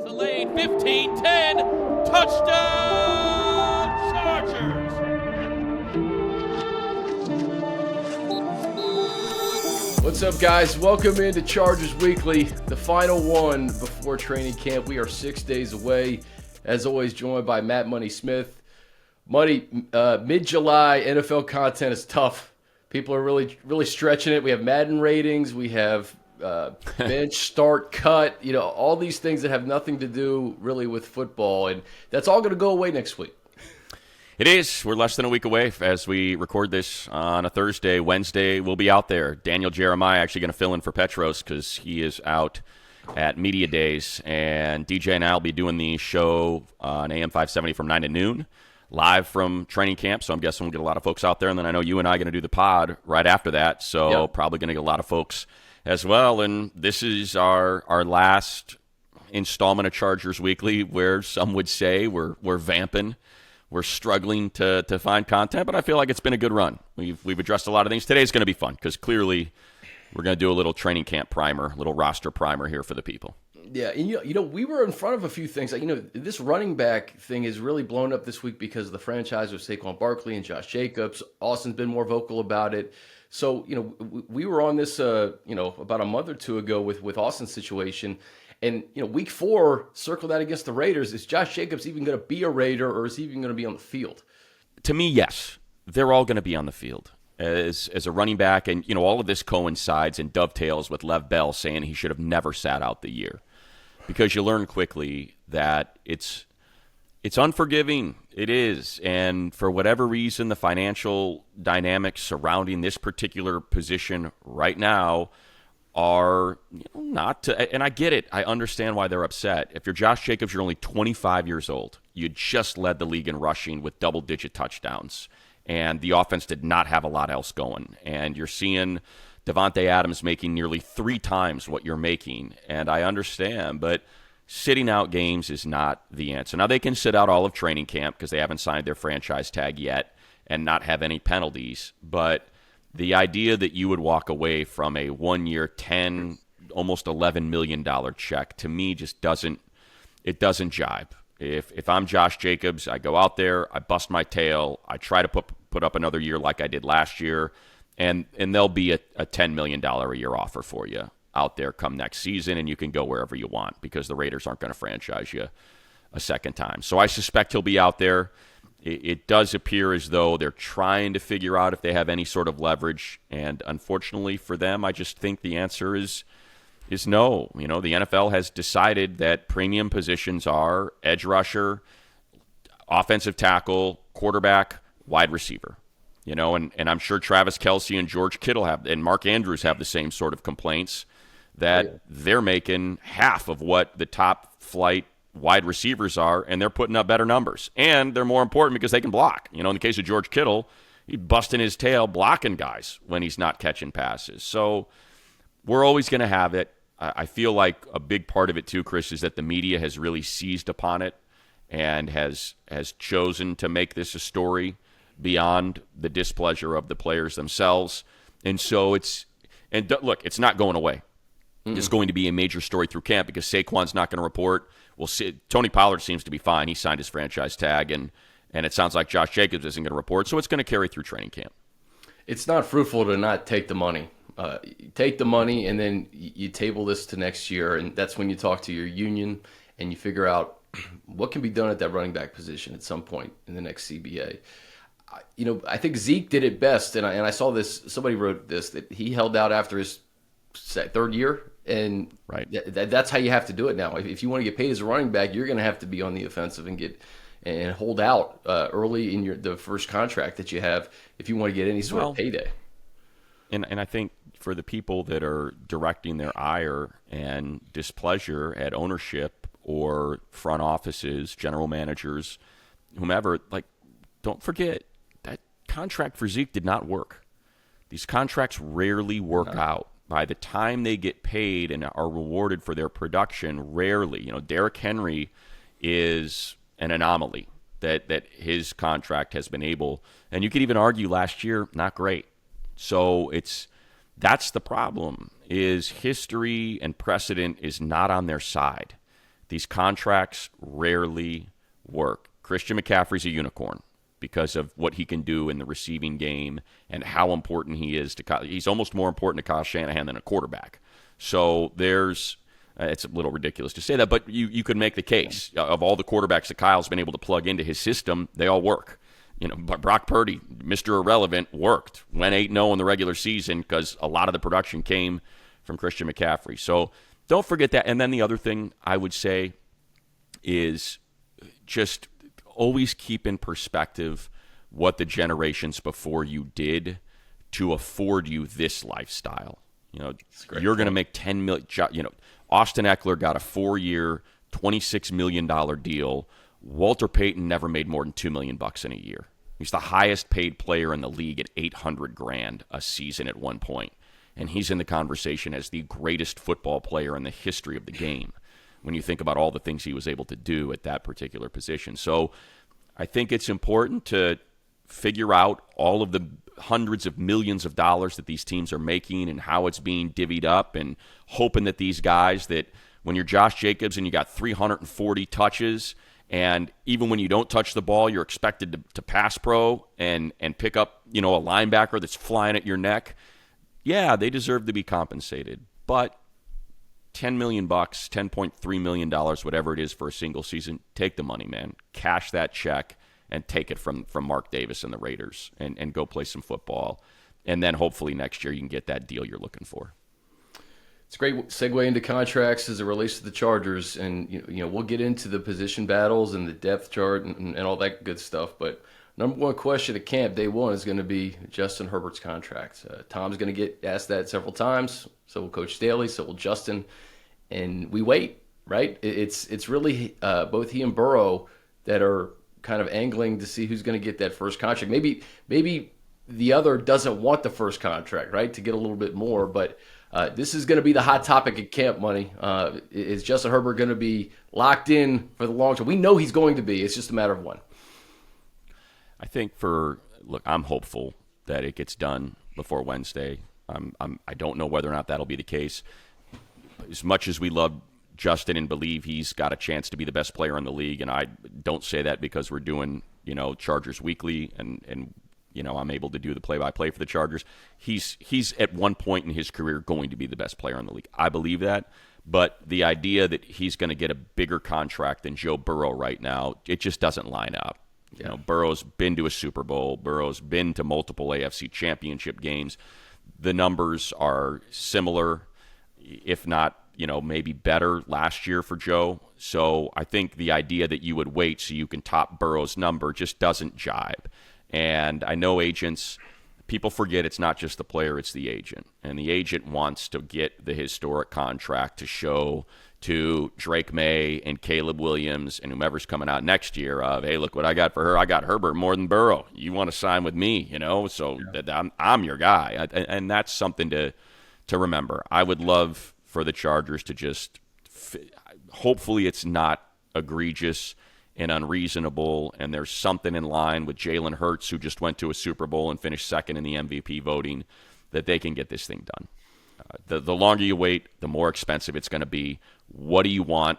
the lane. 15, 10. Touchdown, Chargers. What's up, guys? Welcome into Chargers Weekly, the final one before training camp. We are 6 days away. As always, joined by Matt Money Smith. Money, mid-July NFL content is tough. People are really stretching it. We have Madden ratings. We have bench, start, cut. You know, all these things that have nothing to do really with football. And that's all going to go away next week. It is. We're less than a week away as we record this on a Thursday. Wednesday, we'll be out there. Daniel Jeremiah actually going to fill in for Petros because he is out at Media Days. And DJ and I will be doing the show on AM 570 from 9 to noon, live from training camp. So I'm guessing we'll get a lot of folks out there. And then I know you and I are going to do the pod right after that. So Yep. Probably going to get a lot of folks as well. And this is our last installment of Chargers Weekly, where some would say we're vamping. We're struggling to find content, but I feel like it's been a good run. We've addressed a lot of things. Today's going to be fun because clearly we're going to do a little training camp primer, a little roster primer here for the people. Yeah, and you know, we were in front of a few things. Like, you know, this running back thing is really blown up this week because of the franchise with Saquon Barkley and Josh Jacobs. Austin's been more vocal about it. So, you know, we were on this, about a month or two ago with Austin's situation. And, you know, week 4, circle that against the Raiders. Is Josh Jacobs even going to be a Raider, or is he even going to be on the field? To me, yes. They're all going to be on the field as a running back. And, you know, all of this coincides and dovetails with Lev Bell saying he should have never sat out the year. Because you learn quickly that it's unforgiving. It is. And for whatever reason, the financial dynamics surrounding this particular position right now are not to, and I get it. I understand why they're upset. If you're Josh Jacobs, you're only 25 years old. You just led the league in rushing with double-digit touchdowns, and the offense did not have a lot else going. And you're seeing Devontae Adams making nearly 3 times what you're making, and I understand, but sitting out games is not the answer. Now, they can sit out all of training camp because they haven't signed their franchise tag yet and not have any penalties, but the idea that you would walk away from a 1-year, $10, almost $11 million check, to me just doesn't jibe. If I'm Josh Jacobs, I go out there, I bust my tail, I try to put up another year like I did last year, and there'll be a $10 million a year offer for you out there come next season, and you can go wherever you want because the Raiders aren't going to franchise you a second time. So I suspect he'll be out there. It does appear as though they're trying to figure out if they have any sort of leverage, and unfortunately for them, I just think the answer is no. You know, the NFL has decided that premium positions are edge rusher, offensive tackle, quarterback, wide receiver. You know, and I'm sure Travis Kelce and George Kittle and Mark Andrews have the same sort of complaints that they're making half of what the top flight wide receivers are, and they're putting up better numbers. And they're more important because they can block. You know, in the case of George Kittle, he's busting his tail blocking guys when he's not catching passes. So we're always going to have it. I feel like a big part of it too, Chris, is that the media has really seized upon it and has chosen to make this a story beyond the displeasure of the players themselves. And so look, it's not going away. It's going to be a major story through camp because Saquon's not going to report. We'll see. Tony Pollard seems to be fine. He signed his franchise tag, and it sounds like Josh Jacobs isn't going to report. So it's going to carry through training camp. It's not fruitful to not take the money. Take the money, and then you table this to next year, and that's when you talk to your union and you figure out what can be done at that running back position at some point in the next CBA. You know, I think Zeke did it best, and I saw this. Somebody wrote this that he held out after his 3rd year, and right. That's how you have to do it now. If you want to get paid as a running back, you're going to have to be on the offensive and hold out early in the first contract that you have if you want to get any sort of payday. And I think for the people that are directing their ire and displeasure at ownership or front offices, general managers, whomever, like, don't forget that contract for Zeke did not work. These contracts rarely work out. By the time they get paid and are rewarded for their production, rarely. You know, Derrick Henry is an anomaly that his contract has been able, and you could even argue last year, not great. So that's the problem, is history and precedent is not on their side. these contracts rarely work. Christian McCaffrey's a unicorn because of what he can do in the receiving game and how important he is to he's almost more important to Kyle Shanahan than a quarterback. So it's a little ridiculous to say that, but you could make the case of all the quarterbacks that Kyle's been able to plug into his system, they all work. Brock Purdy, Mr. Irrelevant, worked. Went 8-0 in the regular season because a lot of the production came from Christian McCaffrey. So don't forget that. And then the other thing I would say is just always keep in perspective what the generations before you did to afford you this lifestyle. You're going to make $10 million. Austin Eckler got a 4-year, $26 million deal. Walter Payton never made more than $2 million in a year. He's the highest paid player in the league at $800,000 a season at one point. And he's in the conversation as the greatest football player in the history of the game when you think about all the things he was able to do at that particular position. So I think it's important to figure out all of the hundreds of millions of dollars that these teams are making and how it's being divvied up, and hoping that these guys, that when you're Josh Jacobs and you got 340 touches, and even when you don't touch the ball, you're expected to pass pro and pick up, a linebacker that's flying at your neck. Yeah, they deserve to be compensated. But $10 million, $10.3 million, whatever it is for a single season, take the money, man. Cash that check and take it from Mark Davis and the Raiders and go play some football. And then hopefully next year you can get that deal you're looking for. It's a great segue into contracts as it relates to the Chargers, and we'll get into the position battles and the depth chart and all that good stuff. But number one question at camp day one is going to be Justin Herbert's contract. Tom's going to get asked that several times. So will Coach Staley. So will Justin, and we wait. Right? It's really both he and Burrow that are kind of angling to see who's going to get that first contract. Maybe the other doesn't want the first contract, right, to get a little bit more, but. This is going to be the hot topic at camp, Money. Is Justin Herbert going to be locked in for the long term? We know he's going to be. It's just a matter of when. I think I'm hopeful that it gets done before Wednesday. I don't know whether or not that'll be the case. As much as we love Justin and believe he's got a chance to be the best player in the league, and I don't say that because we're doing Chargers Weekly and I'm able to do the play-by-play for the Chargers. He's at one point in his career going to be the best player in the league. I believe that. But the idea that he's going to get a bigger contract than Joe Burrow right now, it just doesn't line up. Yeah. Burrow's been to a Super Bowl. Burrow's been to multiple AFC championship games. The numbers are similar, if not, maybe better last year for Joe. So I think the idea that you would wait so you can top Burrow's number just doesn't jibe. And I know people forget it's not just the player, it's the agent. And the agent wants to get the historic contract to show to Drake May and Caleb Williams and whomever's coming out next year of, hey, look what I got for her. I got Herbert more than Burrow. You want to sign with me, so I'm your guy. And that's something to remember. I would love for the Chargers to just hopefully it's not egregious and unreasonable, and there's something in line with Jalen Hurts, who just went to a Super Bowl and finished second in the MVP voting, that they can get this thing done. The longer you wait, the more expensive it's going to be. What do you want?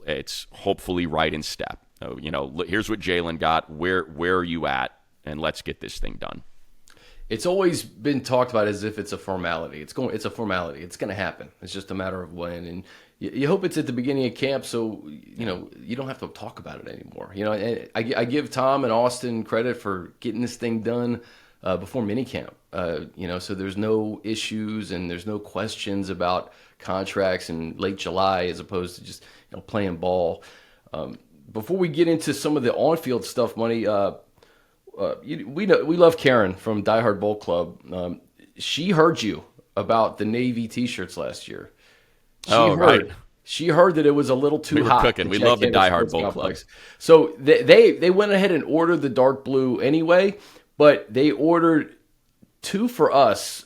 It's hopefully right in step. Here's what Jalen got. Where are you at? And let's get this thing done. It's always been talked about as if it's a formality. It's a formality. It's going to happen. It's just a matter of when. And you hope it's at the beginning of camp, so you don't have to talk about it anymore. And I give Tom and Austin credit for getting this thing done before minicamp. So there's no issues and there's no questions about contracts in late July as opposed to just playing ball. Before we get into some of the on-field stuff, Money. We love Karen from Die Hard Bowl Club. She heard you about the Navy T-shirts last year. Right. She heard that it was a little too hot. Cooking. We love the Die Hard Bowl Club. So they went ahead and ordered the dark blue anyway, but they ordered 2 for us.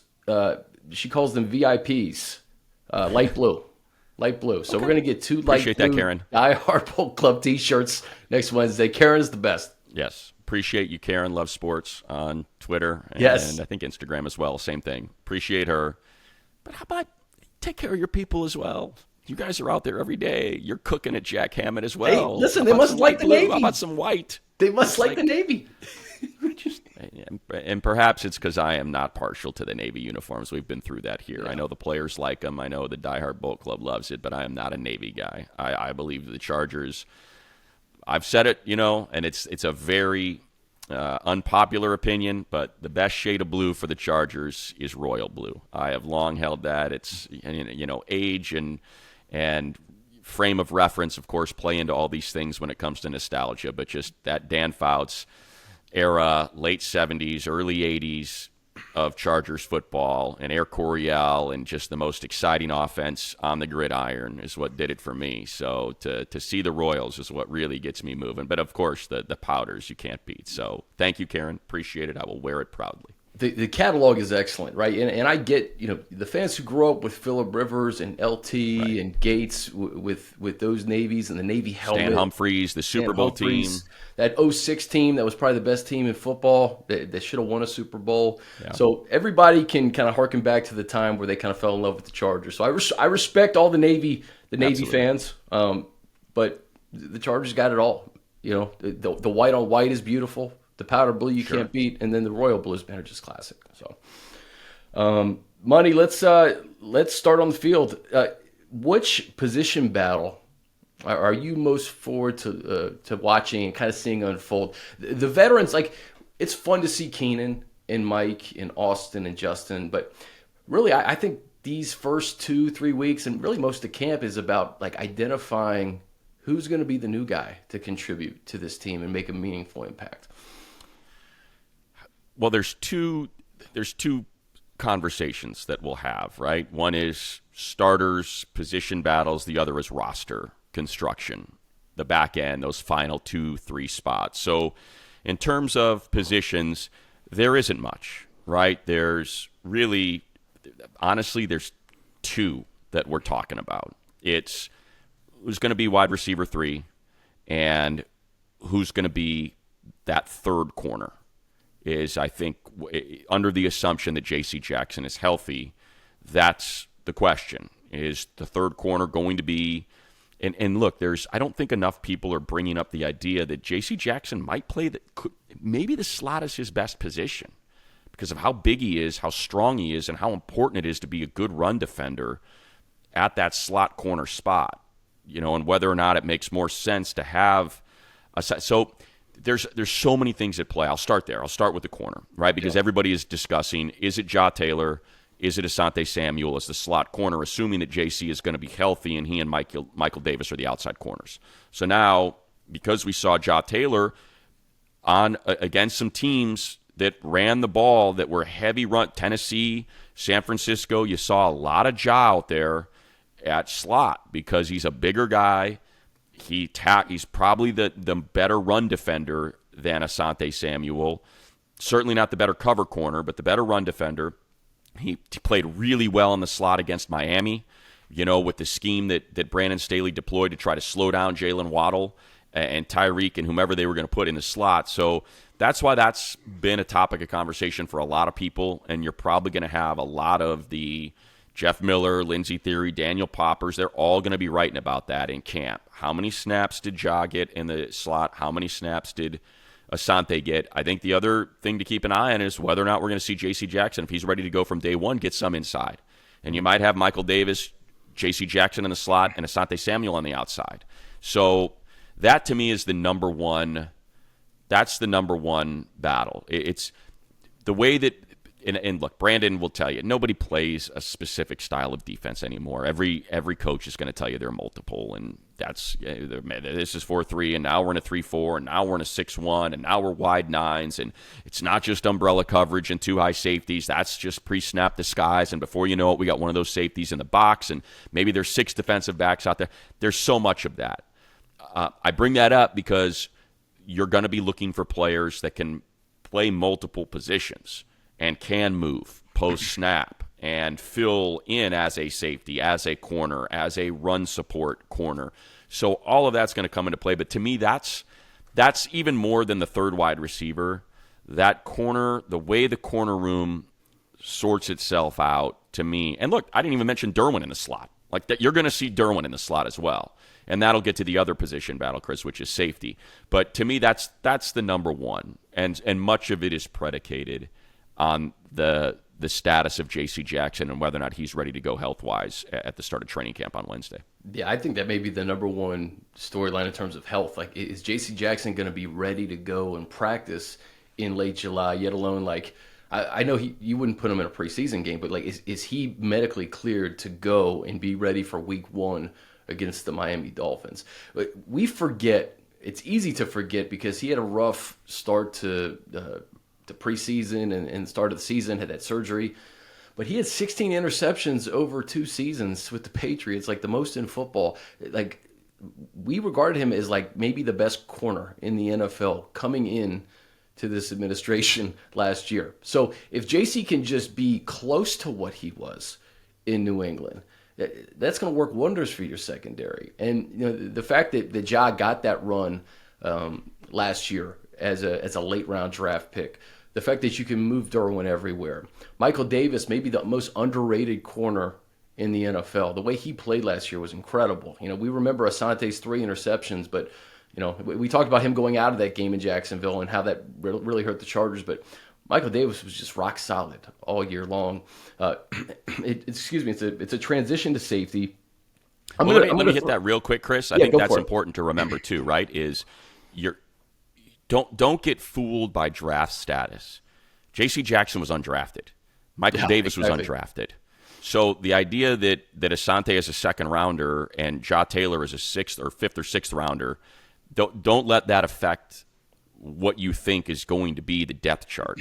She calls them VIPs, light blue. So we're gonna get 2 light Appreciate blue that, Karen. Die Hard Bowl Club T-shirts next Wednesday. Karen's the best. Yes. Appreciate you, Karen Loves Sports on Twitter. Yes. And I think Instagram as well. Same thing. Appreciate her. But how about take care of your people as well? You guys are out there every day. You're cooking at Jack Hammett as well. Hey, listen, they must like the Navy. How about some white? They must like the Navy. And perhaps it's because I am not partial to the Navy uniforms. We've been through that here. Yeah. I know the players like them. I know the diehard Boat Club loves it, but I am not a Navy guy. I believe the Chargers, I've said it, and it's a very unpopular opinion, but the best shade of blue for the Chargers is royal blue. I have long held that. It's, age and frame of reference, of course, play into all these things when it comes to nostalgia, but just that Dan Fouts era, late 70s, early 80s of Chargers football, and Air Coryell, and just the most exciting offense on the gridiron is what did it for me. So to see the Royals is what really gets me moving. But, of course, the powders you can't beat. So thank you, Karen. Appreciate it. I will wear it proudly. The catalog is excellent, right? And I get, the fans who grew up with Phillip Rivers and LT and Gates with those Navies and the Navy helmet. Stan Humphries, the Super Bowl team. That 06 team that was probably the best team in football that should have won a Super Bowl. Yeah. So everybody can kind of harken back to the time where they kind of fell in love with the Chargers. So I respect all the Navy fans, but the Chargers got it all. The white on white is beautiful. The powder blue you can't beat, and then the royal blues are just classic. So, Money, let's start on the field. Which position battle are you most forward to watching and kind of seeing unfold? The veterans, it's fun to see Keenan and Mike and Austin and Justin, but really I think these first 2-3 weeks and really most of camp is about identifying who's going to be the new guy to contribute to this team and make a meaningful impact. Well, there's two conversations that we'll have, right? One is starters, position battles. The other is roster construction, the back end, those final 2-3 spots. So in terms of positions, there isn't much, right? There's really, honestly, there's two that we're talking about. It's who's going to be wide receiver 3 and who's going to be that third corner. Is, I think, under the assumption that J.C. Jackson is healthy, that's the question. Is the third corner going to be – and look, I don't think enough people are bringing up the idea that J.C. Jackson might play maybe the slot is his best position because of how big he is, how strong he is, and how important it is to be a good run defender at that slot corner spot, and whether or not it makes more sense to have – so – There's so many things at play. I'll start there. I'll start with the corner, right? Because everybody is discussing, is it Ja Taylor? Is it Asante Samuel as the slot corner, assuming that JC is going to be healthy and he and Michael Davis are the outside corners. So now, because we saw Ja Taylor against some teams that ran the ball, that were heavy run, Tennessee, San Francisco, you saw a lot of Ja out there at slot because he's a bigger guy. He's probably the better run defender than Asante Samuel. Certainly not the better cover corner, but the better run defender. He played really well in the slot against Miami, with the scheme that Brandon Staley deployed to try to slow down Jalen Waddle and Tyreek and whomever they were going to put in the slot. So that's why that's been a topic of conversation for a lot of people, and you're probably going to have a lot of the Jeff Miller, Lindsey Theory, Daniel Poppers, they're all going to be writing about that in camp. How many snaps did Ja get in the slot? How many snaps did Asante get? I think the other thing to keep an eye on is whether or not we're going to see J.C. Jackson, if he's ready to go from day one, get some inside. And you might have Michael Davis, J.C. Jackson in the slot, and Asante Samuel on the outside. So that, to me, is the number one. That's the number one battle. It's the way that. And look, Brandon will tell you, nobody plays a specific style of defense anymore. Every coach is going to tell you they're multiple, and this is 4-3, and now we're in a 3-4, and now we're in a 6-1, and now we're wide nines, and it's not just umbrella coverage and 2 high safeties. That's just pre-snap disguise, and before you know it, we got one of those safeties in the box, and maybe there's 6 defensive backs out there. There's so much of that. I bring that up because you're going to be looking for players that can play multiple positions and can move post-snap and fill in as a safety, as a corner, as a run support corner. So all of that's going to come into play. But to me, that's even more than the third wide receiver. That corner, the way the corner room sorts itself out to me. And look, I didn't even mention Derwin in the slot. Like that, you're going to see Derwin in the slot as well. And that'll get to the other position battle, Chris, which is safety. But to me, that's the number one. And much of it is predicated on the status of J.C. Jackson and whether or not he's ready to go health-wise at the start of training camp on Wednesday. Yeah, I think that may be the number one storyline in terms of health. Like, is J.C. Jackson going to be ready to go and practice in late July, yet alone, like, I know you wouldn't put him in a preseason game, but, like, is he medically cleared to go and be ready for week 1 against the Miami Dolphins? We forget, it's easy to forget because he had a rough start to the preseason and start of the season, had that surgery. But he had 16 interceptions over 2 seasons with the Patriots, like the most in football. Like, we regarded him as like maybe the best corner in the NFL coming in to this administration last year. So if JC can just be close to what he was in New England, that's going to work wonders for your secondary. And you know, the fact that Ja got that run last year as a late round draft pick, the fact that you can move Derwin everywhere. Michael Davis, maybe the most underrated corner in the NFL. The way he played last year was incredible. You know, we remember Asante's 3 interceptions, but you know, we talked about him going out of that game in Jacksonville and how that really hurt the Chargers, but Michael Davis was just rock solid all year long. It's a transition to safety. Let me hit that real quick, Chris. I think that's important to remember too, right? Is don't get fooled by draft status. J.C. Jackson was undrafted. Michael Davis was undrafted. So the idea that Asante is a second rounder and Ja Taylor is a 6th or 5th or 6th rounder, don't let that affect what you think is going to be the depth chart,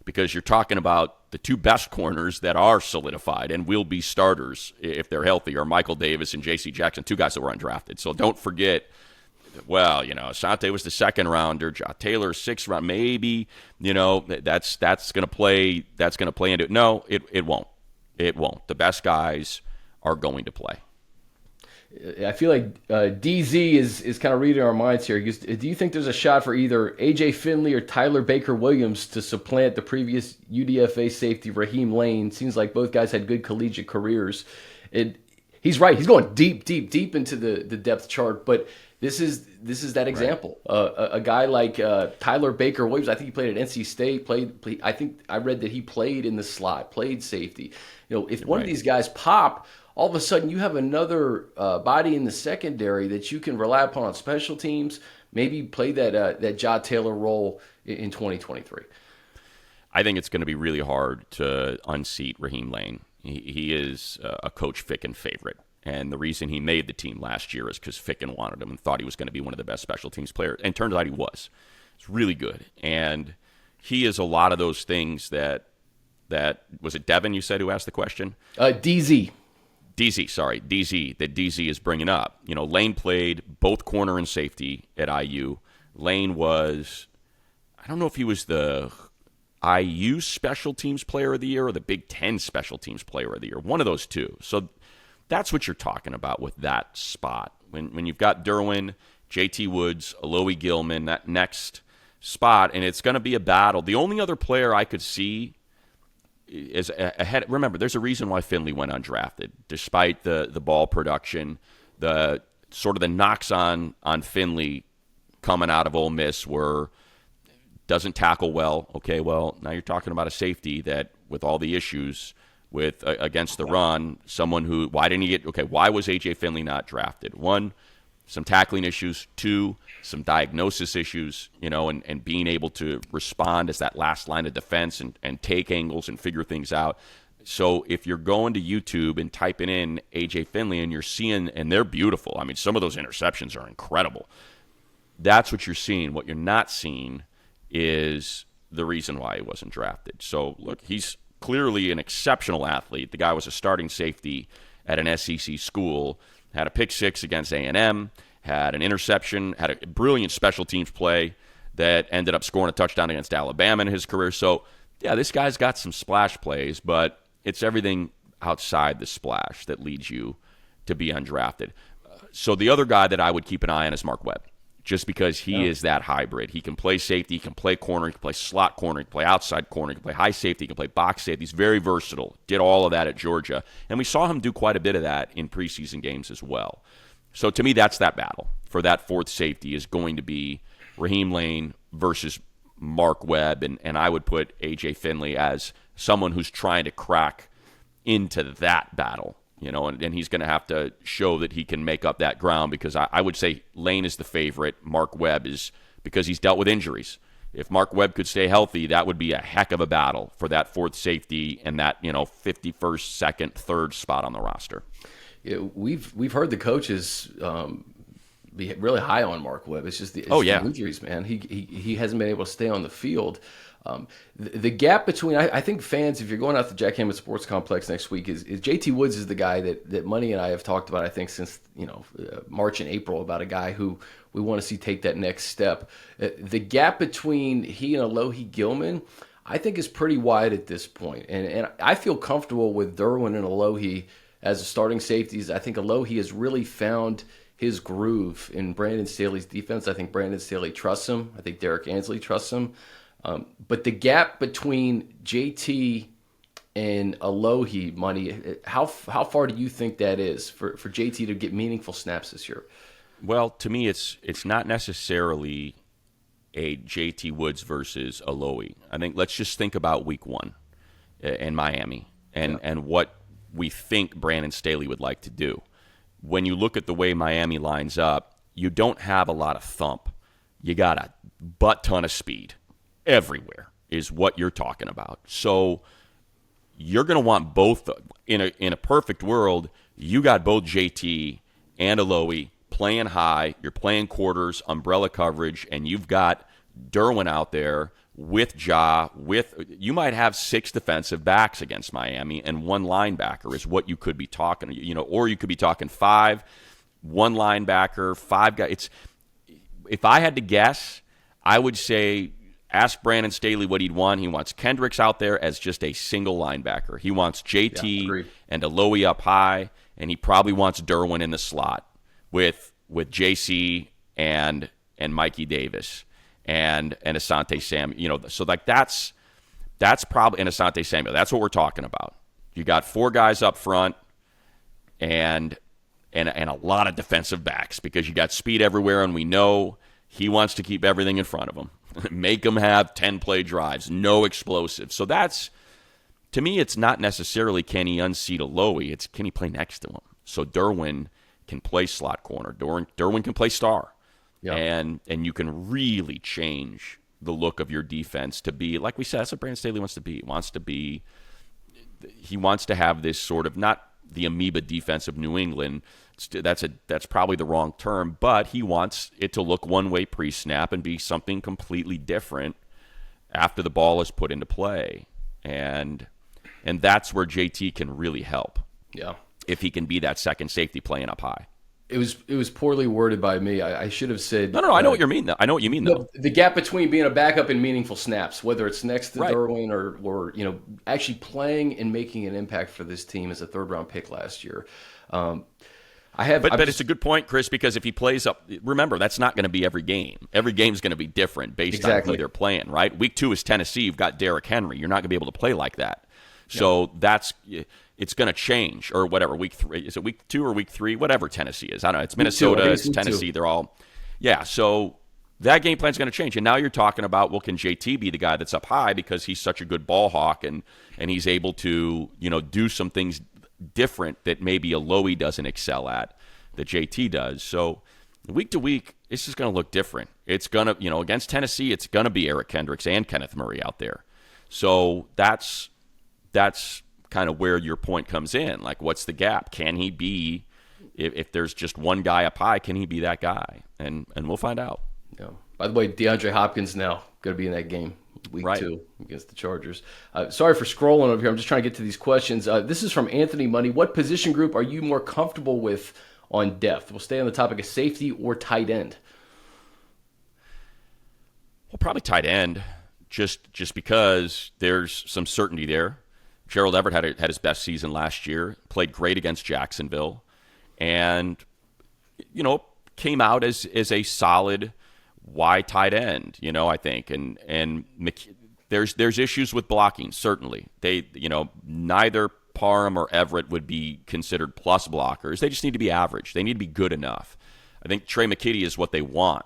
because you're talking about the 2 best corners that are solidified and will be starters if they're healthy are Michael Davis and J.C. Jackson, 2 guys that were undrafted. So don't forget, well, you know, Asante was the 2nd rounder, Ja Taylor 6th round. Maybe, you know, that's going to play into it. No, it won't. It won't. The best guys are going to play. I feel like DZ is kind of reading our minds here. Do you think there's a shot for either A.J. Finley or Tyler Baker-Williams to supplant the previous UDFA safety Raheem Lane? Seems like both guys had good collegiate careers. He's right. He's going deep into the depth chart, but this is that example. Right. A guy like Tyler Baker-Williams, I think he played at NC State. I think I read that he played in the slot, played safety. You know, if one of these guys pop, all of a sudden you have another body in the secondary that you can rely upon on special teams, maybe play that Ja Taylor role in 2023. I think it's going to be really hard to unseat Raheem Lane. He is a Coach Ficken favorite. And the reason he made the team last year is because Ficken wanted him and thought he was going to be one of the best special teams players. And turned out he was. It's really good. And he is a lot of those things that was it Devin you said who asked the question? DZ, that DZ is bringing up. You know, Lane played both corner and safety at IU. Lane was, I don't know if he was the IU Special Teams Player of the Year or the Big Ten Special Teams Player of the Year. One of those two. So that's what you're talking about with that spot. When you've got Derwin, JT Woods, Alohi Gilman, that next spot, and it's going to be a battle. The only other player I could see is ahead. Remember, there's a reason why Finley went undrafted, despite the ball production, the sort of the knocks on Finley coming out of Ole Miss were doesn't tackle well. Okay, well, now you're talking about a safety that with all the issues with against the run, someone who, why was A.J. Finley not drafted? 1, some tackling issues. 2, some diagnosis issues, you know, and being able to respond as that last line of defense and take angles and figure things out. So if you're going to YouTube and typing in A.J. Finley and you're seeing, and they're beautiful. I mean, some of those interceptions are incredible. That's what you're seeing. What you're not seeing is the reason why he wasn't drafted. So, look, he's clearly an exceptional athlete. The guy was a starting safety at an SEC school, had a pick 6 against A&M, had an interception, had a brilliant special teams play that ended up scoring a touchdown against Alabama in his career. So, yeah, this guy's got some splash plays, but it's everything outside the splash that leads you to be undrafted. So the other guy that I would keep an eye on is Mark Webb. just because he is that hybrid. He can play safety, he can play corner, he can play slot corner, he can play outside corner, he can play high safety, he can play box safety. He's very versatile. Did all of that at Georgia. And we saw him do quite a bit of that in preseason games as well. So to me, that's that battle for that fourth safety is going to be Raheem Lane versus Mark Webb, and I would put A.J. Finley as someone who's trying to crack into that battle, and he's going to have to show that he can make up that ground because I would say Lane is the favorite. Mark Webb is because he's dealt with injuries. If Mark Webb could stay healthy, that would be a heck of a battle for that fourth safety and that 51st, 2nd, 3rd spot on the roster. Yeah, we've heard the coaches be really high on Mark Webb. It's just the injuries, man. He hasn't been able to stay on the field. The gap between I think fans, if you're going out to Jack Hammett Sports Complex next week, is JT Woods is the guy that Money and I have talked about. I think since March and April about a guy who we want to see take that next step. The gap between he and Alohi Gilman, I think, is pretty wide at this point, and I feel comfortable with Derwin and Alohi as starting safeties. I think Alohi has really found his groove in Brandon Staley's defense. I think Brandon Staley trusts him. I think Derek Ansley trusts him. But the gap between JT and Alohi, Money, how far do you think that is for JT to get meaningful snaps this year? Well, to me, it's not necessarily a JT Woods versus Alohi. I think let's just think about week 1 in Miami and what we think Brandon Staley would like to do. When you look at the way Miami lines up, you don't have a lot of thump. You got a butt ton of speed everywhere is what you're talking about. So you're going to want both. In a perfect world, you got both JT and Alohi playing high. You're playing quarters, umbrella coverage, and you've got Derwin out there with Ja. You might have 6 defensive backs against Miami and 1 linebacker is what you could be talking. Or you could be talking 5, 1 linebacker, 5 guys. If I had to guess, I would say ask Brandon Staley what he'd want. He wants Kendricks out there as just a single linebacker. He wants JT and Alohi up high, and he probably wants Derwin in the slot with JC and Mikey Davis and Asante Samuel. So like that's probably and Asante Samuel. That's what we're talking about. You got 4 guys up front and a lot of defensive backs because you got speed everywhere, and we know he wants to keep everything in front of him. Make him have 10-play drives, no explosives. So that's, to me, it's not necessarily can he unseat Alohi, it's can he play next to him. So Derwin can play slot corner. Derwin can play star. Yeah. And you can really change the look of your defense to be, like we said, that's what Brandon Staley wants to be. He wants to have this sort of, not the amoeba defense of New England. That's probably the wrong term, but he wants it to look one way pre-snap and be something completely different after the ball is put into play. And that's where JT can really help. Yeah. If he can be that second safety playing up high. It was poorly worded by me. I should have said. No. I know what you mean. I know what you mean, though. The gap between being a backup and meaningful snaps, whether it's next to Derwin or actually playing and making an impact for this team as a 3rd-round pick last year. But it's a good point, Chris, because if he plays up, remember that's not going to be every game. Every game's going to be different based on who they're playing. Right? Week 2 is Tennessee. You've got Derrick Henry. You're not going to be able to play like that. So it's going to change, or whatever. Week 3 is it? Week 2 or week 3? Whatever Tennessee is. I don't know. It's Minnesota. It's Tennessee. They're all, So that game plan's going to change. And now you're talking about, well, can JT be the guy that's up high because he's such a good ball hawk and he's able to do some things different that maybe Alohi doesn't excel at that JT does. So week to week, it's just going to look different. It's going to against Tennessee, it's going to be Eric Kendricks and Kenneth Murray out there. So that's kind of where your point comes in. Like, what's the gap? Can he be, if there's just one guy up high, can he be that guy? And we'll find out. Yeah. By the way, DeAndre Hopkins now going to be in that game week 2 against the Chargers. Sorry for scrolling over here. I'm just trying to get to these questions. This is from Anthony Money. What position group are you more comfortable with on depth? We'll stay on the topic of safety or tight end. Well, probably tight end, just because there's some certainty there. Gerald Everett had his best season last year, played great against Jacksonville, and came out as a solid why tight end? I think there's issues with blocking. Certainly, neither Parham or Everett would be considered plus blockers. They just need to be average. They need to be good enough. I think Trey McKitty is what they want.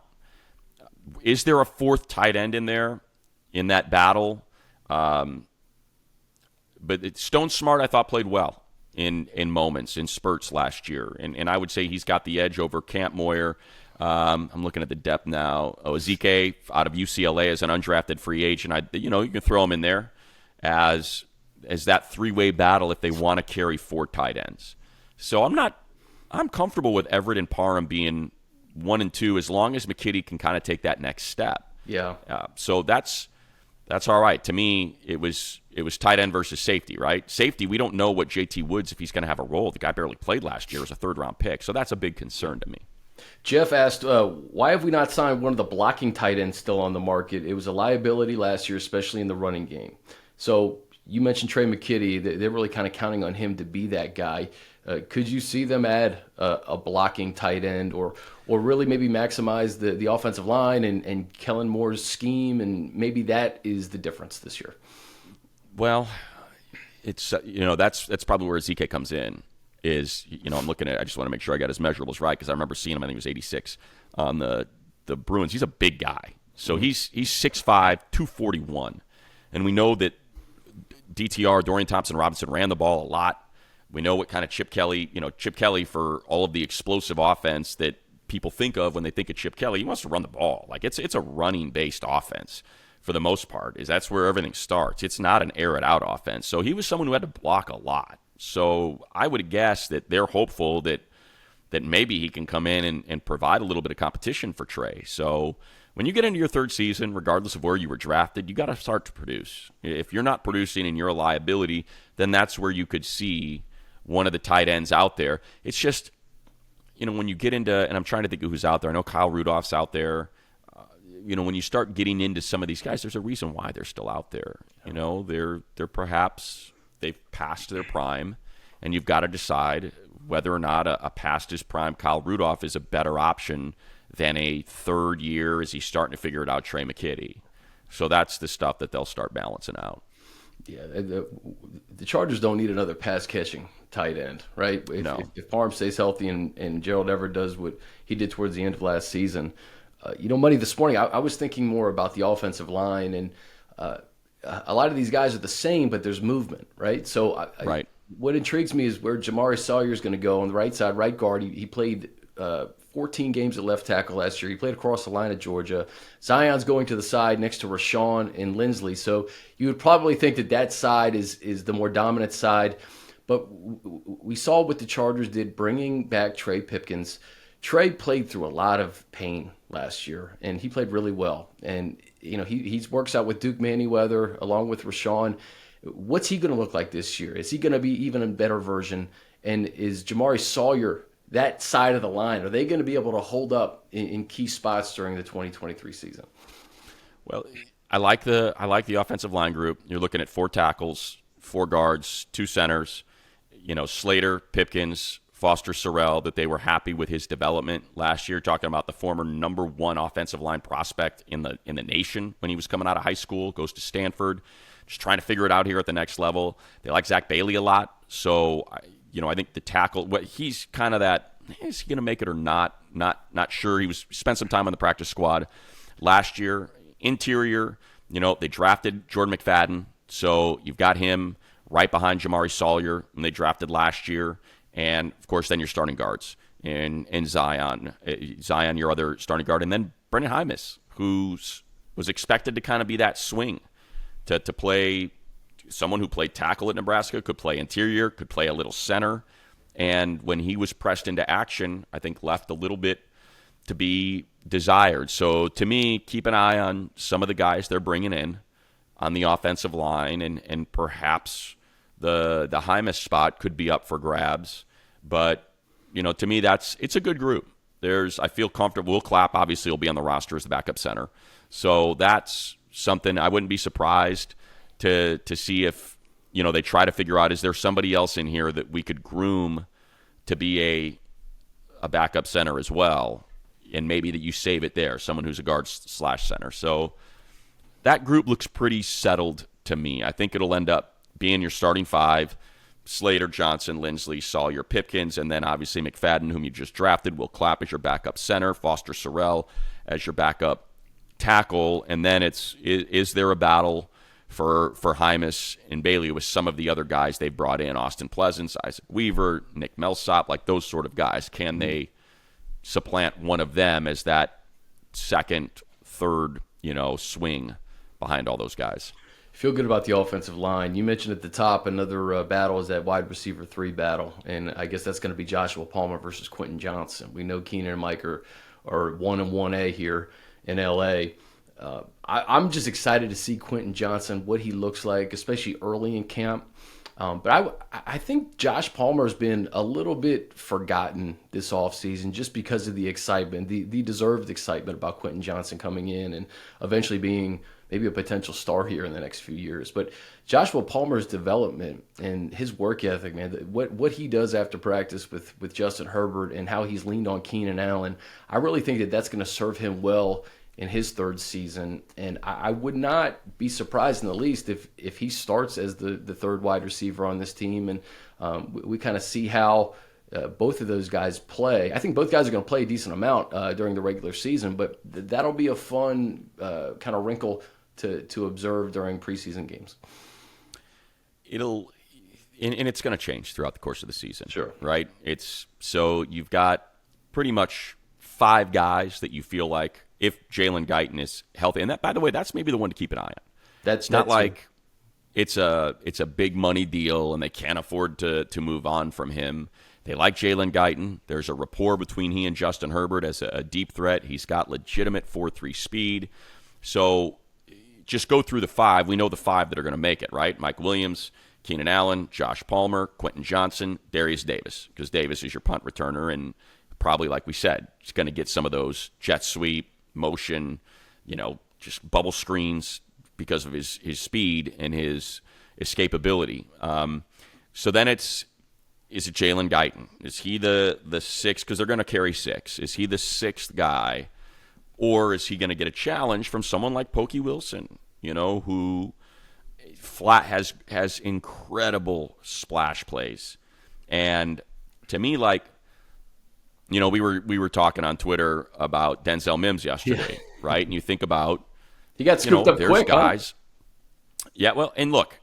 Is there a fourth tight end in there in that battle? But Stone Smart, I thought, played well in moments, in spurts last year. And I would say he's got the edge over Camp Moyer. I'm looking at the depth now. Ezike out of UCLA as an undrafted free agent. You can throw him in there as that three-way battle if they want to carry four tight ends. So I'm comfortable with Everett and Parham being 1 and 2 as long as McKitty can kind of take that next step. Yeah. So that's all right. To me, it was tight end versus safety, right? Safety, we don't know what JT Woods, if he's going to have a role. The guy barely played last year as a third-round pick, so that's a big concern to me. Jeff asked, why have we not signed one of the blocking tight ends still on the market? It was a liability last year, especially in the running game. So you mentioned Trey McKitty. They're really kind of counting on him to be that guy. Could you see them add a blocking tight end or really maybe maximize the offensive line and Kellen Moore's scheme, and maybe that is the difference this year? Well, it's that's probably where Ezike comes in. I'm looking at. I just want to make sure I got his measurables right because I remember seeing him. I think he was 86 on the Bruins. He's a big guy, so he's 6'5", 241, and we know that DTR, Dorian Thompson-Robinson, ran the ball a lot. We know what kind of Chip Kelly for all of the explosive offense that people think of when they think of Chip Kelly. He wants to run the ball. Like it's a running-based offense for the most part. That's where everything starts. It's not an air-it-out offense. So he was someone who had to block a lot. So I would guess that they're hopeful that maybe he can come in and provide a little bit of competition for Trey. So when you get into your third season, regardless of where you were drafted, you got to start to produce. If you're not producing and you're a liability, then that's where you could see one of the tight ends out there. It's just, when you get into, and I'm trying to think of who's out there. I know Kyle Rudolph's out there. When you start getting into some of these guys, there's a reason why they're still out there. They're perhaps they've passed their prime, and you've got to decide whether or not a past his prime Kyle Rudolph is a better option than a third year as he's starting to figure it out Trey McKitty. So that's the stuff that they'll start balancing out. Yeah, the Chargers don't need another pass-catching tight end, right? If Parham stays healthy and Gerald Everett does what he did towards the end of last season. Money, this morning I was thinking more about the offensive line, and a lot of these guys are the same, but there's movement, right? So right. What intrigues me is where Jamari Sawyer is going to go on the right side, right guard. He played 14 games at left tackle last year. He played across the line at Georgia. Zion's going to the side next to Rashawn and Lindsley. So you would probably think that side is the more dominant side. But we saw what the Chargers did bringing back Trey Pipkins. Trey played through a lot of pain last year, and he played really well. And, he works out with Duke Manyweather along with Rashawn. What's he going to look like this year? Is he going to be even a better version? And is Jamari Sawyer that side of the line? Are they going to be able to hold up in key spots during the 2023 season? Well, I like the offensive line group. You're looking at 4 tackles, 4 guards, 2 centers. Slater, Pipkins, Foster Sorrell, that they were happy with his development last year, talking about the former number 1 offensive line prospect in the nation when he was coming out of high school, goes to Stanford, just trying to figure it out here at the next level. They like Zach Bailey a lot. So, I think the tackle, he's kind of that, is he going to make it or not? Not sure. He spent some time on the practice squad last year. Interior, they drafted Jordan McFadden, so you've got him right behind Jamari Sawyer when they drafted last year. And, of course, then your starting guards and Zion, your other starting guard, and then Brendan Hymas, who was expected to kind of be that swing to play someone who played tackle at Nebraska, could play interior, could play a little center. And when he was pressed into action, I think left a little bit to be desired. So, to me, keep an eye on some of the guys they're bringing in on the offensive line, and perhaps the Hymas spot could be up for grabs. But, to me, it's a good group. I feel comfortable. Will Clapp obviously will be on the roster as the backup center. So that's something I wouldn't be surprised to see if, they try to figure out, is there somebody else in here that we could groom to be a backup center as well? and maybe that you save it there, someone who's a guard / center. So that group looks pretty settled to me. I think it'll end up being your starting 5. Slater, Johnson, Lindsley, Sawyer, Pipkins, and then obviously McFadden, whom you just drafted, will Clapp as your backup center, Foster Sorrell as your backup tackle, and then is there a battle for Hymas and Bailey with some of the other guys they've brought in, Austin Pleasance, Isaac Weaver, Nick Millsap, like those sort of guys? Can they supplant one of them as that second, third, swing behind all those guys? Feel good about the offensive line. You mentioned at the top another battle is that wide receiver 3 battle, and I guess that's going to be Joshua Palmer versus Quentin Johnson. We know Keenan and Mike are 1 and 1A here in LA. I'm just excited to see Quentin Johnson, what he looks like, especially early in camp. But I think Josh Palmer's been a little bit forgotten this offseason just because of the excitement, the deserved excitement about Quentin Johnson coming in and eventually being maybe a potential star here in the next few years. But Joshua Palmer's development and his work ethic, man, what he does after practice with Justin Herbert and how he's leaned on Keenan Allen, I really think that that's going to serve him well in his 3rd season. And I would not be surprised in the least if he starts as the 3rd wide receiver on this team. And we kind of see how both of those guys play. I think both guys are going to play a decent amount during the regular season, but that'll be a fun kind of wrinkle to observe during preseason games. And it's going to change throughout the course of the season. Sure. Right? So you've got pretty much 5 guys that you feel like, if Jalen Guyton is healthy, and that, by the way, that's maybe the one to keep an eye on. That's not like it's a big money deal and they can't afford to move on from him. They like Jalen Guyton. There's a rapport between he and Justin Herbert as a deep threat. He's got legitimate 4.3 speed. So just go through the 5. We know the 5 that are going to make it, right? Mike Williams, Keenan Allen, Josh Palmer, Quentin Johnson, Darius Davis, because Davis is your punt returner and probably, like we said, he's going to get some of those jet sweep, motion, just bubble screens because of his speed and his escapability. So then is it Jalen Guyton? Is he the 6th? Because they're going to carry 6. Is he the 6th guy? Or is he going to get a challenge from someone like Pokey Wilson, who flat has incredible splash plays. And to me, we were talking on Twitter about Denzel Mims yesterday, right? And you think about he got scooped up there's quick, guys. Huh? Yeah, well, and look,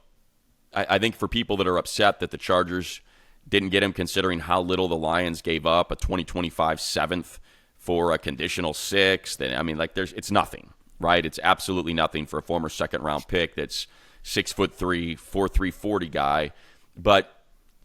I think for people that are upset that the Chargers didn't get him, considering how little the Lions gave up, a 2025 7th for a conditional 6th, and it's nothing, right? It's absolutely nothing for a former 2nd-round pick that's 6'3", 4.3 40 guy. But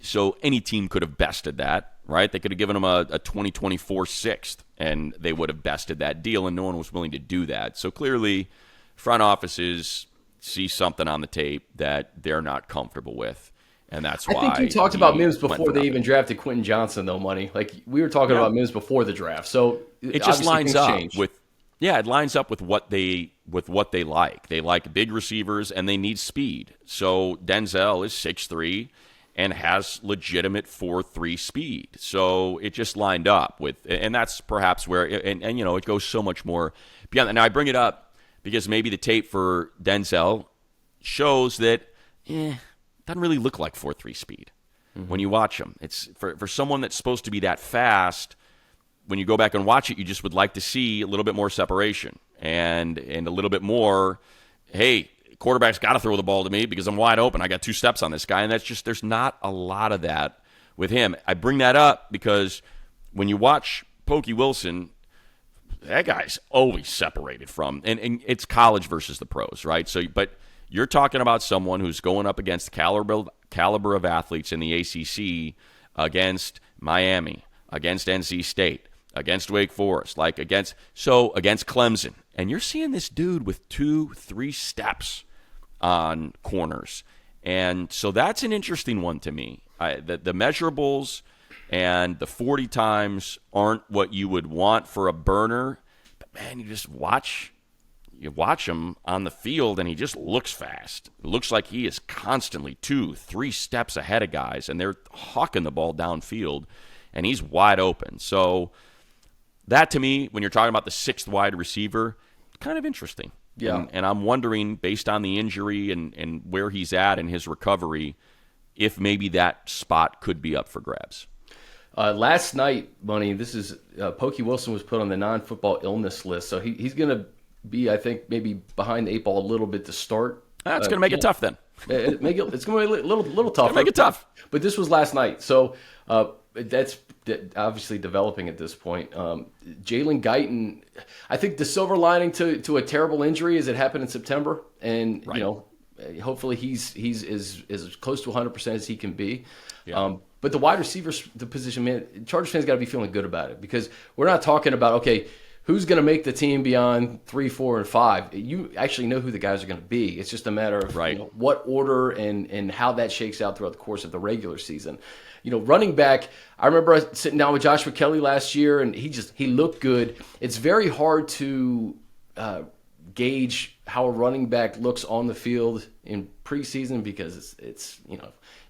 so any team could have bested that. Right? They could have given him a 2024 6th, and they would have bested that deal, and no one was willing to do that. So clearly, front offices see something on the tape that they're not comfortable with, and that's why. I think you talked about Mims before they even drafted Quentin Johnson, though, Money. Like, we were talking about Mims before the draft. So it just lines up it lines up with what they like. They like big receivers, and they need speed. So Denzel is 6'3", and has legitimate 4.3 speed. So it just lined up with, and that's perhaps where, and it goes so much more beyond that. Now I bring it up because maybe the tape for Denzel shows that, doesn't really look like 4.3 speed when you watch him. It's for someone that's supposed to be that fast. When you go back and watch it, you just would like to see a little bit more separation and a little bit more, hey, quarterback's got to throw the ball to me because I'm wide open. I got 2 steps on this guy, and that's just, there's not a lot of that with him. I bring that up because when you watch Pokey Wilson, that guy's always separated from, and it's college versus the pros, right? So, but you're talking about someone who's going up against the caliber of athletes in the ACC, against Miami, against NC State, against Wake Forest, against Clemson, and you're seeing this dude with 2-3 steps on corners. And so that's an interesting one to me. The measurables and the 40 times aren't what you would want for a burner. But, man, you watch him on the field, and he just looks fast. It looks like he is constantly 2-3 steps ahead of guys, and they're hawking the ball downfield, and he's wide open. So that to me, when you're talking about the sixth wide receiver, kind of interesting. Yeah. And I'm wondering, based on the injury and where he's at in his recovery, if maybe that spot could be up for grabs. Last night, Bunny, this is Pokey Wilson was put on the non-football illness list, so he's going to be, I think, maybe behind the eight ball a little bit to start. That's going to make it tough then. It's going to be a little tougher. Make it tough. But this was last night, so that's obviously developing at this point. Jalen Guyton, I think the silver lining to a terrible injury is it happened in September, and hopefully he's as close to 100% as he can be. Yeah. But the wide receivers, the position, man, Chargers fans got to be feeling good about it, because we're not talking about, okay, who's going to make the team beyond 3, 4, and 5. You actually know who the guys are going to be. It's just a matter of what order and how that shakes out throughout the course of the regular season. Running back, I remember sitting down with Joshua Kelly last year, and he looked good. It's very hard to gauge how a running back looks on the field in preseason, because it's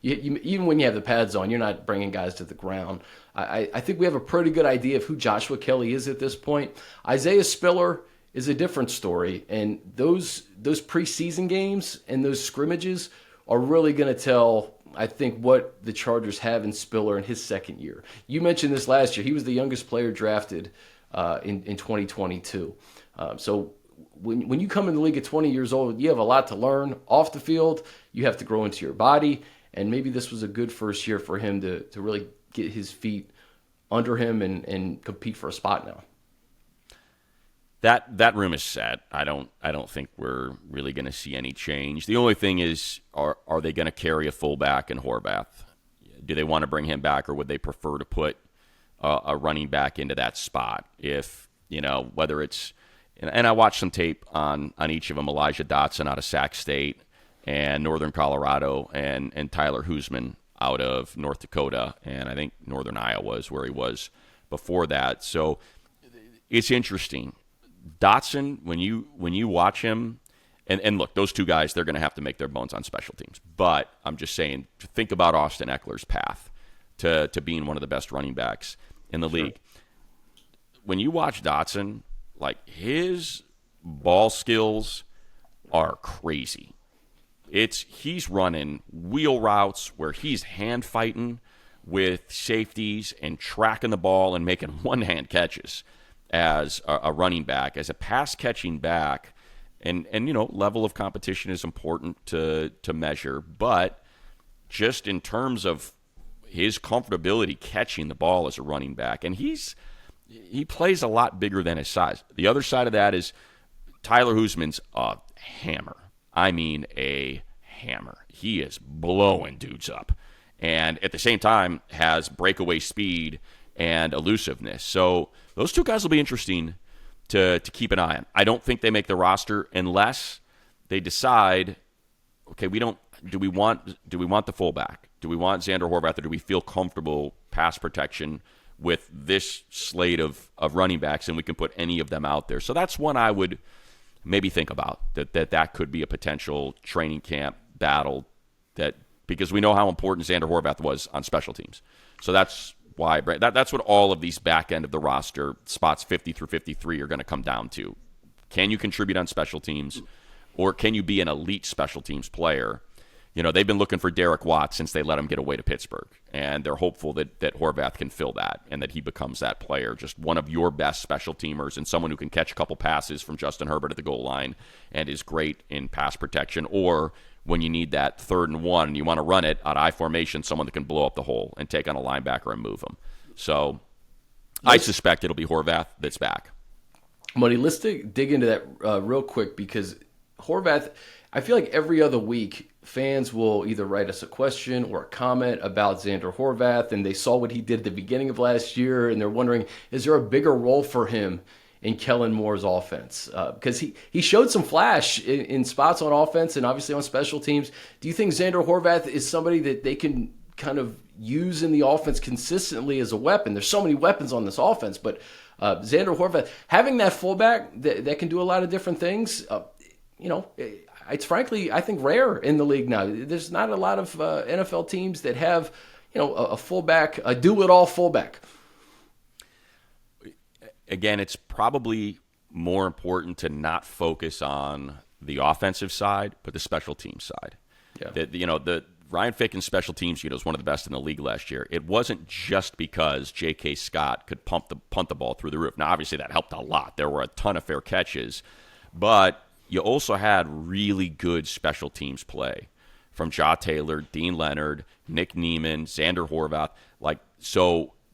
even when you have the pads on, you're not bringing guys to the ground. I think we have a pretty good idea of who Joshua Kelly is at this point. Isaiah Spiller is a different story, and those preseason games and those scrimmages are really going to tell, I think, what the Chargers have in Spiller in his second year. You mentioned this last year. He was the youngest player drafted in 2022. So when you come in the league at 20 years old, you have a lot to learn off the field. You have to grow into your body. And maybe this was a good first year for him to really get his feet under him and compete for a spot now. That room is set. I don't think we're really going to see any change. The only thing is, are they going to carry a fullback in Horvath? Do they want to bring him back, or would they prefer to put a running back into that spot? If whether it's, and I watched some tape on each of them: Elijah Dotson out of Sac State and Northern Colorado, and Tyler Huseman out of North Dakota, and I think Northern Iowa is where he was before that. So it's interesting. Dotson, when you watch him, and look, those two guys, they're going to have to make their bones on special teams. But I'm just saying, think about Austin Eckler's path to being one of the best running backs in the league. When you watch Dotson, like, his ball skills are crazy. He's running wheel routes where he's hand fighting with safeties and tracking the ball and making one-hand catches as a running back, as a pass-catching back. And level of competition is important to measure, but just in terms of his comfortability catching the ball as a running back, and he plays a lot bigger than his size. The other side of that is Tyler Huseman's a hammer. I mean, a hammer. He is blowing dudes up, and at the same time has breakaway speed and elusiveness. So those two guys will be interesting to keep an eye on. I don't think they make the roster unless they decide, okay, do we want the fullback? Do we want Xander Horvath, or do we feel comfortable pass protection with this slate of running backs, and we can put any of them out there? So that's one I would maybe think about, that could be a potential training camp battle, because we know how important Xander Horvath was on special teams. So that's why that's what all of these back end of the roster spots 50 through 53 are going to come down to. Can you contribute on special teams, or can you be an elite special teams player? They've been looking for Derek Watt since they let him get away to Pittsburgh, and they're hopeful that Horvath can fill that and that he becomes that player, just one of your best special teamers, and someone who can catch a couple passes from Justin Herbert at the goal line and is great in pass protection, or when you need that 3rd and 1 and you want to run it out of I formation, someone that can blow up the hole and take on a linebacker and move him. So I suspect it'll be Horvath that's back. Money, let's dig into that real quick, because Horvath, I feel like every other week fans will either write us a question or a comment about Xander Horvath, and they saw what he did at the beginning of last year, and they're wondering, is there a bigger role for him in Kellen Moore's offense? Because he showed some flash in spots on offense and obviously on special teams. Do you think Xander Horvath is somebody that they can kind of use in the offense consistently as a weapon? There's so many weapons on this offense, but Xander Horvath, having that fullback that can do a lot of different things, it's frankly, I think, rare in the league now. There's not a lot of NFL teams that have, a fullback, a do-it-all fullback. again, it's probably more important to not focus on the offensive side, but the special teams side. Yeah. The Ryan Ficken's special teams unit was one of the best in the league last year. It wasn't just because J.K. Scott could punt the ball through the roof. Now, obviously, that helped a lot. There were a ton of fair catches. But you also had really good special teams play from Ja Taylor, Dean Leonard, Nick Neiman, Xander Horvath.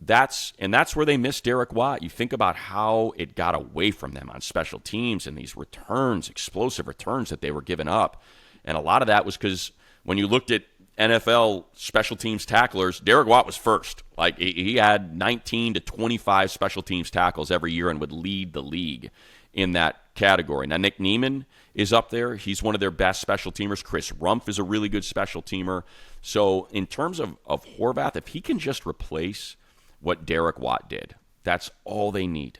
That's where they missed Derek Watt. You think about how it got away from them on special teams and these returns, explosive returns that they were giving up. And a lot of that was because when you looked at NFL special teams tacklers, Derek Watt was first. Like, he had 19 to 25 special teams tackles every year and would lead the league in that category. Now, Nick Neiman is up there. He's one of their best special teamers. Chris Rumpf is a really good special teamer. So in terms of Horvath, if he can just replace what Derek Watt did, that's all they need.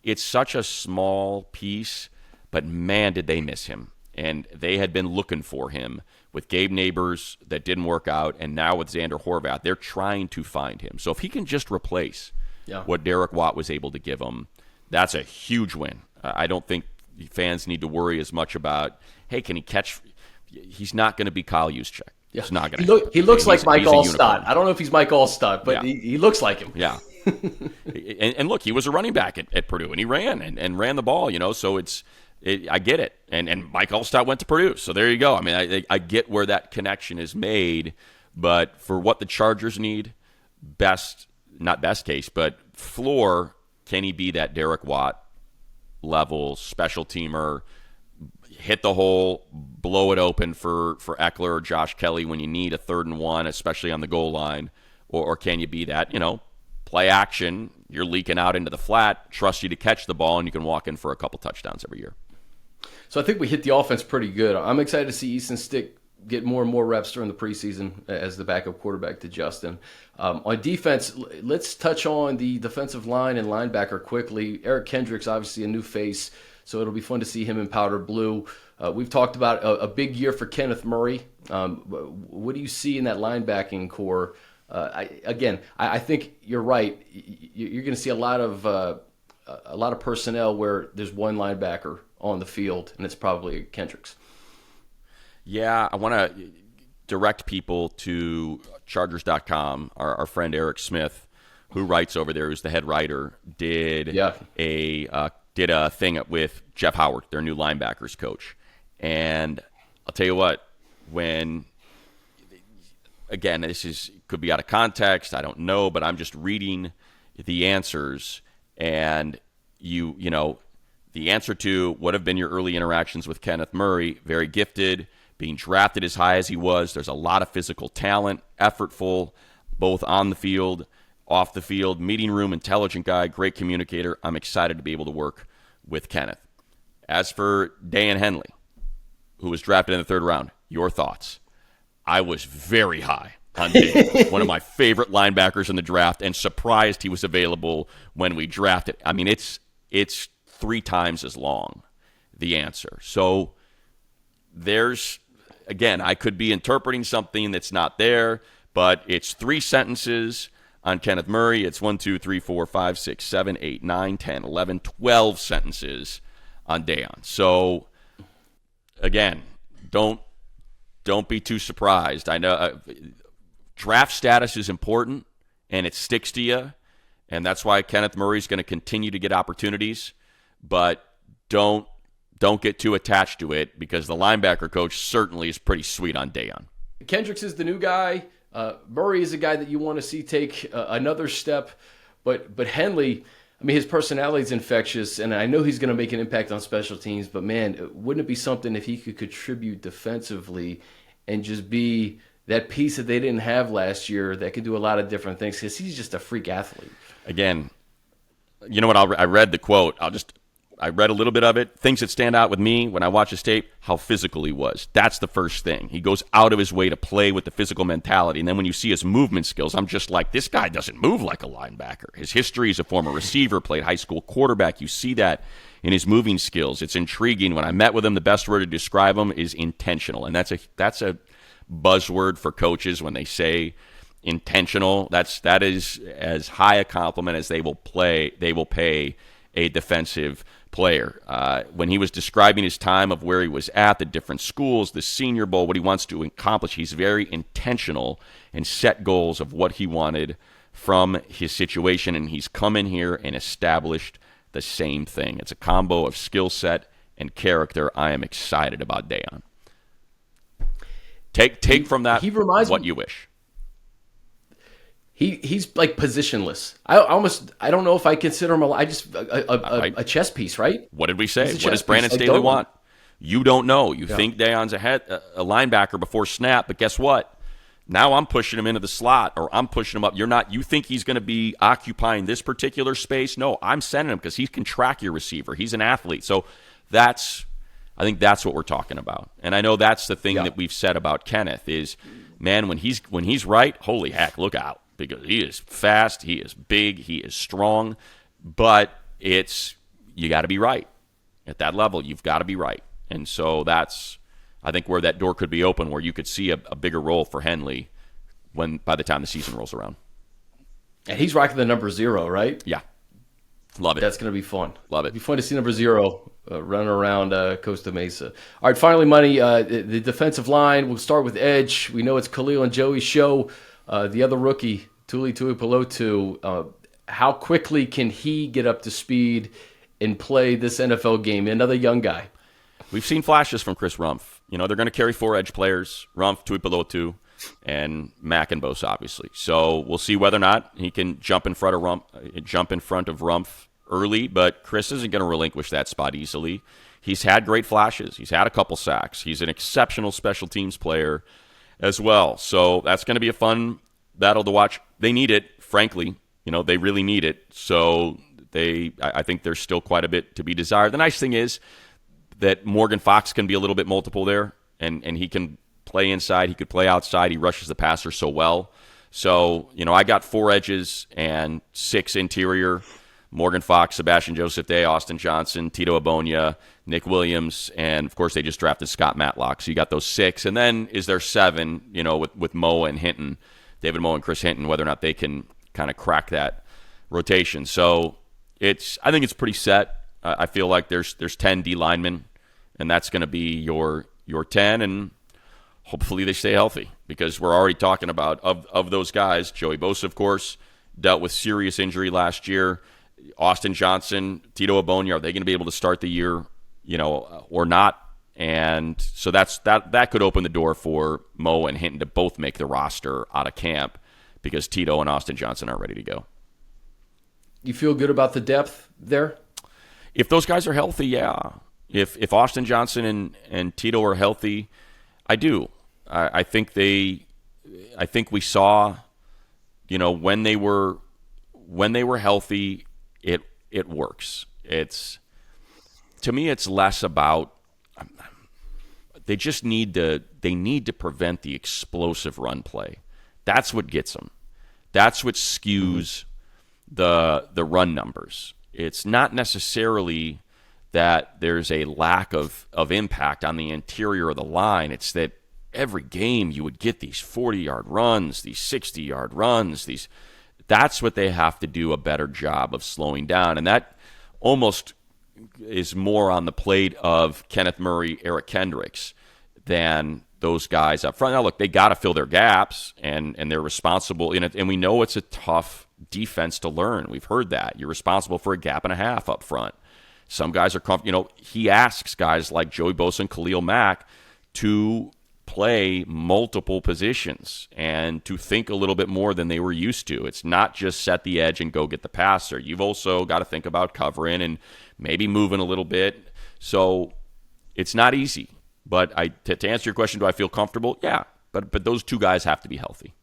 It's such a small piece, but man, did they miss him. And they had been looking for him with Gabe Neighbors that didn't work out, and now with Xander Horvath, they're trying to find him. So if he can just replace what Derek Watt was able to give him, that's a huge win. I don't think fans need to worry as much about, hey, can he catch? He's not going to be Kyle Juszczyk. Yeah. He's not going to. He looks like Mike Allstott. I don't know if he's Mike Allstott, but he looks like him. Yeah. and look, he was a running back at Purdue, and he ran and ran the ball. So I get it. And Mike Allstott went to Purdue, so there you go. I mean, I get where that connection is made, but for what the Chargers need, not best case, but floor, can he be that Derek Watt level special teamer, hit the hole, blow it open for Eckler or Josh Kelly when you need a 3rd and 1, especially on the goal line, or can you be that, play action, you're leaking out into the flat, trust you to catch the ball, and you can walk in for a couple touchdowns every year. So I think we hit the offense pretty good. I'm excited to see Easton Stick get more and more reps during the preseason as the backup quarterback to Justin. On defense, let's touch on the defensive line and linebacker quickly. Eric Kendricks, obviously a new face, so it'll be fun to see him in powder blue. We've talked about a big year for Kenneth Murray. What do you see in that linebacking core? I think you're right. You're going to see a lot of personnel where there's one linebacker on the field, and it's probably Kendricks. Yeah, I want to direct people to Chargers.com. Our friend Eric Smith, who writes over there, who's the head writer, did a thing with Jeff Howard, their new linebackers coach. And I'll tell you what, again, could be out of context, I don't know, but I'm just reading the answers, and the answer to what have been your early interactions with Kenneth Murray, very gifted, being drafted as high as he was. There's a lot of physical talent, effortful, both on the field, off the field, meeting room, intelligent guy, great communicator. I'm excited to be able to work with Kenneth. As for Dan Henley, who was drafted in the 3rd round, your thoughts? I was very high on Dan, one of my favorite linebackers in the draft, and surprised he was available when we drafted. I mean, it's 3 times as long, the answer. So again, I could be interpreting something that's not there, but it's 3 sentences on Kenneth Murray. It's 1, 2, 3, 4, 5, 6, 7, 8, 9, 10, 11, 12 sentences on Deion. So again, don't be too surprised. I know draft status is important, and it sticks to you, and that's why Kenneth Murray's going to continue to get opportunities, but don't get too attached to it, because the linebacker coach certainly is pretty sweet on Deion. Kendricks is the new guy. Murray is a guy that you want to see take another step, but Henley, I mean, his personality is infectious, and I know he's going to make an impact on special teams, but man, wouldn't it be something if he could contribute defensively and just be that piece that they didn't have last year that could do a lot of different things, because he's just a freak athlete. Again, you know what? I read the quote. I read a little bit of it. Things that stand out with me when I watch his tape, how physical he was. That's the first thing. He goes out of his way to play with the physical mentality. And then when you see his movement skills, I'm just like, this guy doesn't move like a linebacker. His history as a former receiver, played high school quarterback. You see that in his moving skills. It's intriguing. When I met with him, the best word to describe him is intentional. And that's a buzzword for coaches when they say intentional. That is as high a compliment as they will pay a defensive player. When he was describing his time of where he was at, the different schools, the Senior Bowl, what he wants to accomplish, he's very intentional and set goals of what he wanted from his situation, and he's come in here and established the same thing. It's a combo of skill set and character. I am excited about Deion. Take from that what you wish. He's like positionless. I don't know if I consider him a chess piece, right? What did we say? What does Brandon Staley want? You don't know. You think Deion's a linebacker before snap, but guess what? Now I'm pushing him into the slot, or I'm pushing him up. You're not. You think he's going to be occupying this particular space? No, I'm sending him because he can track your receiver. He's an athlete. So I think that's what we're talking about. And I know that's the thing that we've said about Kenneth is, man, when he's right, holy heck, look out. Because he is fast, he is big, he is strong, but you got to be right. At that level, you've got to be right. And so that's, I think, where that door could be open, where you could see a bigger role for Henley by the time the season rolls around. And he's rocking the number 0, right? Yeah. Love it. That's going to be fun. Love it. It'll be fun to see number 0 running around Costa Mesa. All right, finally, Money, the defensive line. We'll start with edge. We know it's Khalil and Joey's show. The other rookie, Tuli Tuipulotu, how quickly can he get up to speed and play this NFL game? Another young guy. We've seen flashes from Chris Rumph. They're going to carry 4 edge players, Rumph, Tuipulotu, and Mack and Bosa, obviously. So we'll see whether or not he can jump in front of Rumph early, but Chris isn't going to relinquish that spot easily. He's had great flashes. He's had a couple sacks. He's an exceptional special teams player as well. So that's going to be a fun battle to watch. They need it, frankly. They really need it. So I think there's still quite a bit to be desired. The nice thing is that Morgan Fox can be a little bit multiple there, and he can play inside. He could play outside. He rushes the passer so well. So, I got 4 edges and 6 interior. Morgan Fox, Sebastian Joseph Day, Austin Johnson, Tito Abonia, Nick Williams, and, of course, they just drafted Scott Matlock. So you got those 6. And then is there 7, with Moe and Hinton, David Moe and Chris Hinton, whether or not they can kind of crack that rotation. So I think it's pretty set. I feel like there's 10 D linemen, and that's going to be your 10, and hopefully they stay healthy, because we're already talking about, of those guys, Joey Bosa, of course, dealt with serious injury last year. Austin Johnson, Tito Abonia, are they going to be able to start the year, or not? And so that could open the door for Moe and Hinton to both make the roster out of camp, because Tito and Austin Johnson are ready to go. You feel good about the depth there? If those guys are healthy, yeah. If Austin Johnson and Tito are healthy, I do. I think we saw, when they were healthy, it works. To me, it's less about, they need to prevent the explosive run play. That's what gets them. That's what skews the run numbers. It's not necessarily that there's a lack of impact on the interior of the line. It's that every game you would get these 40-yard runs, these 60-yard runs. That's what they have to do a better job of slowing down. And that almost is more on the plate of Kenneth Murray, Eric Kendricks, than those guys up front. Now, look, they got to fill their gaps, and they're responsible in it. And we know it's a tough defense to learn. We've heard that. You're responsible for a gap and a half up front. Some guys are comfortable. He asks guys like Joey Bosa and Khalil Mack to play multiple positions and to think a little bit more than they were used to. It's not just set the edge and go get the passer. You've also got to think about covering and maybe moving a little bit. So it's not easy. But to answer your question, do I feel comfortable? Yeah. But those 2 guys have to be healthy.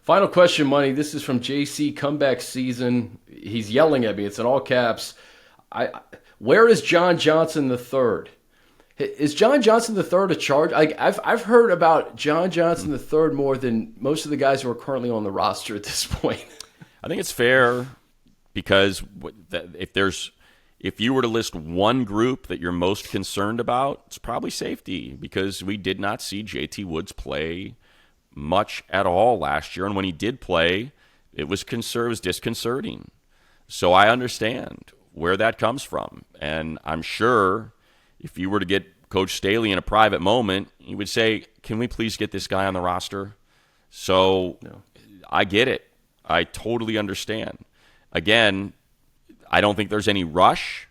Final question, Money. This is from JC, comeback season. He's yelling at me. It's in all caps. Where is John Johnson III? Is John Johnson III a charge? I've heard about John Johnson III more than most of the guys who are currently on the roster at this point. I think it's fair, because if you were to list one group that you're most concerned about, it's probably safety, because we did not see JT Woods play much at all last year. And when he did play, it was disconcerting. So I understand where that comes from. And I'm sure if you were to get Coach Staley in a private moment, he would say, can we please get this guy on the roster? So I get it. I totally understand. Again, I don't think there's any rush.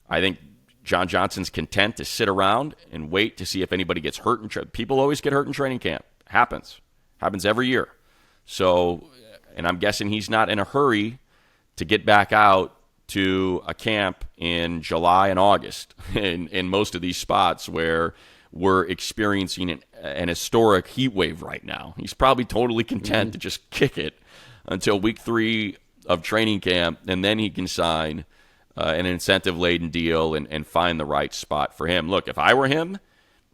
I think John Johnson's content to sit around and wait to see if anybody gets hurt. People always get hurt in training camp. Happens every year. So, and I'm guessing he's not in a hurry to get back out to a camp in July and August in most of these spots where we're experiencing an historic heat wave right now. He's probably totally content to just kick it until week 3 of training camp, and then he can sign an incentive-laden deal and find the right spot for him. Look, if I were him,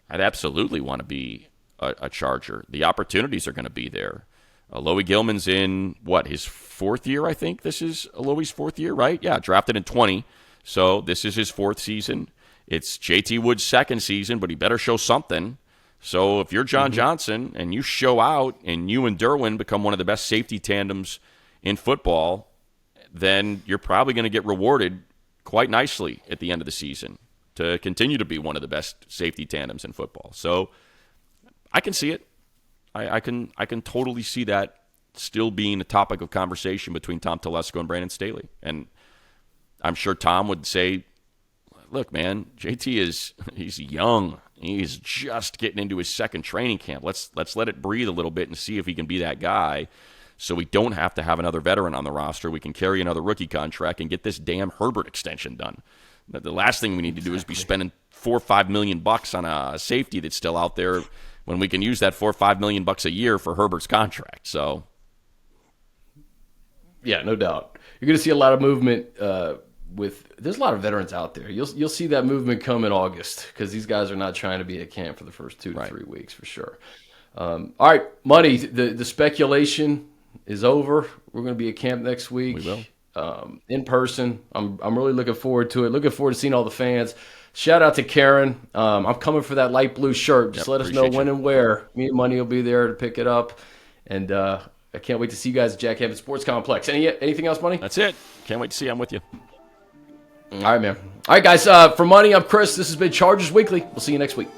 I'd absolutely want to be a Charger. The opportunities are going to be there. Alohi Gilman's in, his 4th year, I think? This is Alohi's 4th year, right? Yeah, drafted in 20. So this is his 4th season. It's JT Wood's 2nd season, but he better show something. So if you're John Johnson and you show out and you and Derwin become one of the best safety tandems in football, then you're probably going to get rewarded quite nicely at the end of the season to continue to be one of the best safety tandems in football. So I can see it. I can totally see that still being a topic of conversation between Tom Telesco and Brandon Staley. And I'm sure Tom would say, look, man, JT he's young. He's just getting into his 2nd training camp. Let's let it breathe a little bit and see if he can be that guy. So we don't have to have another veteran on the roster. We can carry another rookie contract and get this damn Herbert extension done. The last thing we need to do is be spending $4 or $5 million on a safety that's still out there when we can use that $4 or $5 million a year for Herbert's contract. So, yeah, no doubt. You're going to see a lot of movement. There's a lot of veterans out there. You'll see that movement come in August because these guys are not trying to be at camp for the first 2 to 3 weeks for sure. All right, Money. The speculation is over. We're going to be at camp next week. We will. In person. I'm really looking forward to it. Looking forward to seeing all the fans. Shout out to Karen. I'm coming for that light blue shirt. Just let us know when and where. Me and Money will be there to pick it up. And I can't wait to see you guys at Jack Hammett Sports Complex. Anything else, Money? That's it. Can't wait to see you. I'm with you. All right, man. All right, guys. For Money, I'm Chris. This has been Chargers Weekly. We'll see you next week.